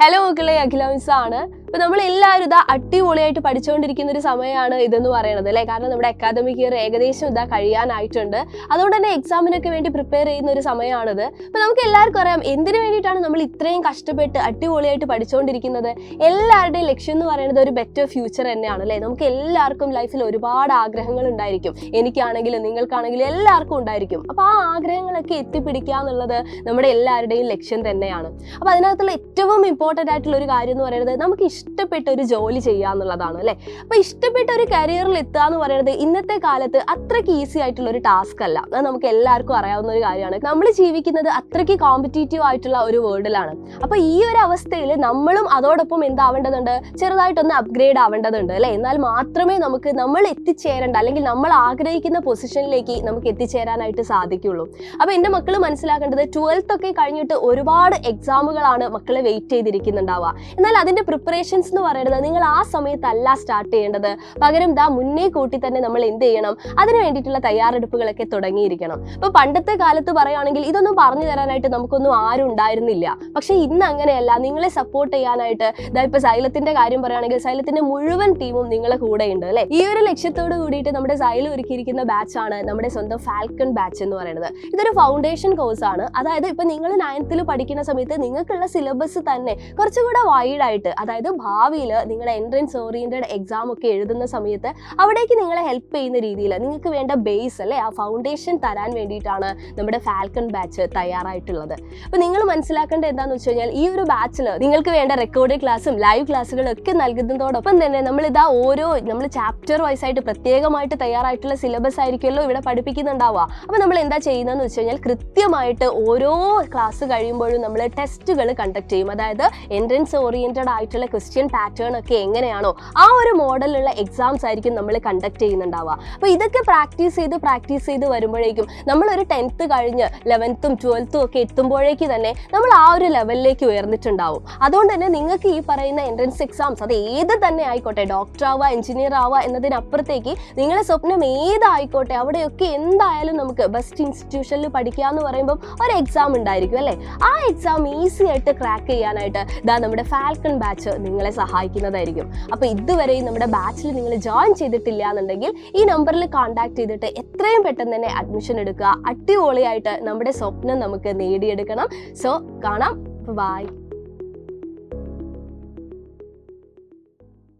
Hello മക്കളെ, അഖില miss ആണ്. ഇപ്പൊ നമ്മൾ എല്ലാവരും ഇതാ അടിപൊളിയായിട്ട് പഠിച്ചുകൊണ്ടിരിക്കുന്ന ഒരു സമയമാണ് ഇതെന്ന് പറയുന്നത് അല്ലേ. കാരണം നമ്മുടെ അക്കാദമിക് ഇയർ ഏകദേശം ഇതാ കഴിയാനായിട്ടുണ്ട്. അതുകൊണ്ട് തന്നെ എക്സാമിനൊക്കെ വേണ്ടി പ്രിപ്പയർ ചെയ്യുന്ന ഒരു സമയമാണിത്. അപ്പൊ നമുക്ക് എല്ലാവർക്കും അറിയാം എന്തിനു വേണ്ടിയിട്ടാണ് നമ്മൾ ഇത്രയും കഷ്ടപ്പെട്ട് അടിപൊളിയായിട്ട് പഠിച്ചുകൊണ്ടിരിക്കുന്നത്. എല്ലാവരുടെയും ലക്ഷ്യം എന്ന് പറയുന്നത് ഒരു ബെറ്റർ ഫ്യൂച്ചർ തന്നെയാണ് അല്ലേ. നമുക്ക് എല്ലാവർക്കും ലൈഫിൽ ഒരുപാട് ആഗ്രഹങ്ങൾ ഉണ്ടായിരിക്കും. എനിക്കാണെങ്കിലും നിങ്ങൾക്കാണെങ്കിലും എല്ലാവർക്കും ഉണ്ടായിരിക്കും. അപ്പൊ ആ ആഗ്രഹങ്ങളൊക്കെ എത്തിപ്പിടിക്കുക എന്നുള്ളത് നമ്മുടെ എല്ലാവരുടെയും ലക്ഷ്യം തന്നെയാണ്. അപ്പൊ അതിനകത്തുള്ള ഏറ്റവും ഇമ്പോർട്ടൻ്റ് ആയിട്ടുള്ള ഒരു കാര്യം എന്ന് പറയുന്നത് നമുക്ക് ഇഷ്ടപ്പെട്ട ഒരു ജോലി ചെയ്യുക എന്നുള്ളതാണ് അല്ലേ. അപ്പൊ ഇഷ്ടപ്പെട്ട ഒരു കരിയറിൽ എത്തുക എന്ന് പറയുന്നത് ഇന്നത്തെ കാലത്ത് അത്രയ്ക്ക് ഈസി ആയിട്ടുള്ള ഒരു ടാസ്ക് അല്ല. അത് നമുക്ക് എല്ലാവർക്കും അറിയാവുന്ന ഒരു കാര്യമാണ്. നമ്മൾ ജീവിക്കുന്നത് അത്രയ്ക്ക് കോമ്പറ്റീറ്റീവ് ആയിട്ടുള്ള ഒരു വേൾഡിലാണ്. അപ്പൊ ഈ ഒരു അവസ്ഥയിൽ നമ്മളും അതോടൊപ്പം എന്താവേണ്ടതുണ്ട്, ചെറുതായിട്ടൊന്ന് അപ്ഗ്രേഡ് ആവേണ്ടതുണ്ട് അല്ലേ. എന്നാൽ മാത്രമേ നമുക്ക് നമ്മൾ എത്തിച്ചേരേണ്ട അല്ലെങ്കിൽ നമ്മൾ ആഗ്രഹിക്കുന്ന പൊസിഷനിലേക്ക് നമുക്ക് എത്തിച്ചേരാനായിട്ട് സാധിക്കുള്ളൂ. അപ്പൊ എൻ്റെ മക്കൾ മനസ്സിലാക്കേണ്ടത് 12th ഒക്കെ കഴിഞ്ഞിട്ട് ഒരുപാട് എക്സാമുകളാണ് മക്കളെ വെയിറ്റ് ചെയ്തിരിക്കുന്നുണ്ടാവുക. എന്നാൽ അതിന്റെ പ്രിപ്പറേഷൻസ് എന്ന് പറയുന്നത് നിങ്ങൾ ആ സമയത്തല്ല സ്റ്റാർട്ട് ചെയ്യേണ്ടത്. പകരം മുന്നേ കൂട്ടി തന്നെ നമ്മൾ എന്ത് ചെയ്യണം, അതിന് വേണ്ടിയിട്ടുള്ള തയ്യാറെടുപ്പുകളൊക്കെ തുടങ്ങിയിരിക്കണം. ഇപ്പൊ പണ്ടത്തെ കാലത്ത് പറയുകയാണെങ്കിൽ ഇതൊന്നും പറഞ്ഞു തരാനായിട്ട് നമുക്കൊന്നും ആരും ഉണ്ടായിരുന്നില്ല. പക്ഷെ ഇന്ന് അങ്ങനെയല്ല. നിങ്ങളെ സപ്പോർട്ട് ചെയ്യാനായിട്ട് ഇപ്പൊ സൈലത്തിന്റെ കാര്യം പറയുകയാണെങ്കിൽ സൈലത്തിന്റെ മുഴുവൻ ടീമും നിങ്ങളെ കൂടെ ഉണ്ട് അല്ലെ. ഈ ഒരു ലക്ഷ്യത്തോട് കൂടിയിട്ട് നമ്മുടെ സൈലം ഒരുക്കിയിരിക്കുന്ന ബാച്ചാണ് നമ്മുടെ സ്വന്തം ഫാൽക്കൺ ബാച്ച് എന്ന് പറയുന്നത്. ഇതൊരു ഫൗണ്ടേഷൻ കോഴ്സ് ആണ്. അതായത് ഇപ്പൊ നിങ്ങൾ 9th പഠിക്കുന്ന സമയത്ത് നിങ്ങൾക്കുള്ള സിലബസ് തന്നെ കുറച്ചുകൂടെ വൈഡായിട്ട്, അതായത് ഭാവിയിൽ നിങ്ങളുടെ എൻട്രൻസ് ഓറിയന്റഡ് എക്സാം ഒക്കെ എഴുതുന്ന സമയത്ത് അവിടേക്ക് നിങ്ങളെ ഹെൽപ്പ് ചെയ്യുന്ന രീതിയിൽ നിങ്ങൾക്ക് വേണ്ട ബേസ് അല്ലേ, ആ ഫൗണ്ടേഷൻ തരാൻ വേണ്ടിയിട്ടാണ് നമ്മുടെ ഫാൽക്കൺ ബാച്ച് തയ്യാറായിട്ടുള്ളത്. അപ്പോൾ നിങ്ങൾ മനസ്സിലാക്കേണ്ടത് എന്താണെന്ന് വെച്ച് കഴിഞ്ഞാൽ ഈ ഒരു ബാച്ചിൽ നിങ്ങൾക്ക് വേണ്ട റെക്കോർഡ് ക്ലാസ്സും ലൈവ് ക്ലാസ്സുകളും ഒക്കെ നൽകുന്നതോടൊപ്പം തന്നെ നമ്മൾ ചാപ്റ്റർ വൈസ് ആയിട്ട് പ്രത്യേകമായിട്ട് തയ്യാറായിട്ടുള്ള സിലബസ് ആയിരിക്കുമല്ലോ ഇവിടെ പഠിപ്പിക്കുന്നുണ്ടാവുക. അപ്പോൾ നമ്മൾ എന്താ ചെയ്യുന്നതെന്ന് വെച്ച് കഴിഞ്ഞാൽ കൃത്യമായിട്ട് ഓരോ ക്ലാസ് കഴിയുമ്പോഴും നമ്മൾ ടെസ്റ്റുകൾ കണ്ടക്ട് ചെയ്യും. അതായത് എൻട്രൻസ് ഓറിയന്റഡ് ആയിട്ടുള്ള ക്വസ്റ്റ്യൻ പാറ്റേൺ ഒക്കെ എങ്ങനെയാണോ ആ ഒരു മോഡലിലുള്ള എക്സാംസ് ആയിരിക്കും നമ്മൾ കണ്ടക്ട് ചെയ്യുന്നുണ്ടാവുക. അപ്പോൾ ഇതൊക്കെ പ്രാക്ടീസ് ചെയ്ത് വരുമ്പോഴേക്കും നമ്മളൊരു 10th കഴിഞ്ഞ് 11th 12th ഒക്കെ എത്തുമ്പോഴേക്ക് തന്നെ നമ്മൾ ആ ഒരു ലെവലിലേക്ക് ഉയർന്നിട്ടുണ്ടാവും. അതുകൊണ്ട് തന്നെ നിങ്ങൾക്ക് ഈ പറയുന്ന എൻട്രൻസ് എക്സാംസ് അത് ഏത് തന്നെ ആയിക്കോട്ടെ, ഡോക്ടർ ആവുക, എഞ്ചിനീയർ ആവുക എന്നതിനപ്പുറത്തേക്ക് നിങ്ങളുടെ സ്വപ്നം ഏതായിക്കോട്ടെ അവിടെയൊക്കെ എന്തായാലും നമുക്ക് ബെസ്റ്റ് ഇൻസ്റ്റിറ്റ്യൂഷനിൽ പഠിക്കുക എന്ന് പറയുമ്പോൾ ഒരു എക്സാം ഉണ്ടായിരിക്കും അല്ലേ. ആ എക്സാം ഈസി ആയിട്ട് ക്രാക്ക് ചെയ്യാനായിട്ട് നമ്മുടെ ഫാൽക്കൺ ബാച്ച് നിങ്ങളെ സഹായിക്കുന്നതായിരിക്കും. അപ്പോൾ ഇതുവരെയും നമ്മുടെ ബാച്ചിൽ നിങ്ങൾ ജോയിൻ ചെയ്തിട്ടില്ല എന്നുണ്ടെങ്കിൽ ഈ നമ്പറിൽ കോൺടാക്ട് ചെയ്തിട്ട് എത്രയും പെട്ടെന്ന് തന്നെ അഡ്മിഷൻ എടുക്കുക. അടിപൊളിയായിട്ട് നമ്മുടെ സ്വപ്നം നമുക്ക് നേടിയെടുക്കണം. സോ കാണാം. ബൈ.